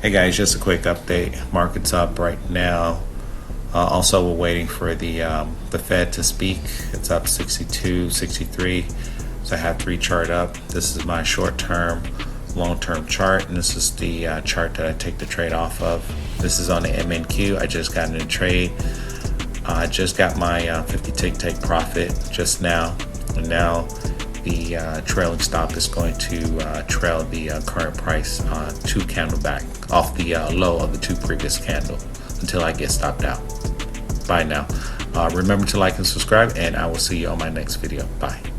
Hey guys, just a quick update. Market's up right now. Also, we're waiting for the Fed to speak. It's up 62, 63. So I have 3 chart up. This is my short-term, long-term chart, and this is the chart that I take the trade off of. This is on the MNQ. I just got in a trade. I just got my 50 tick take profit just now, and now the trailing stop is going to trail the current price 2 candle back off the low of the 2 previous candle until I get stopped out. Bye now. Remember to like and subscribe, and I will see you on my next video. Bye.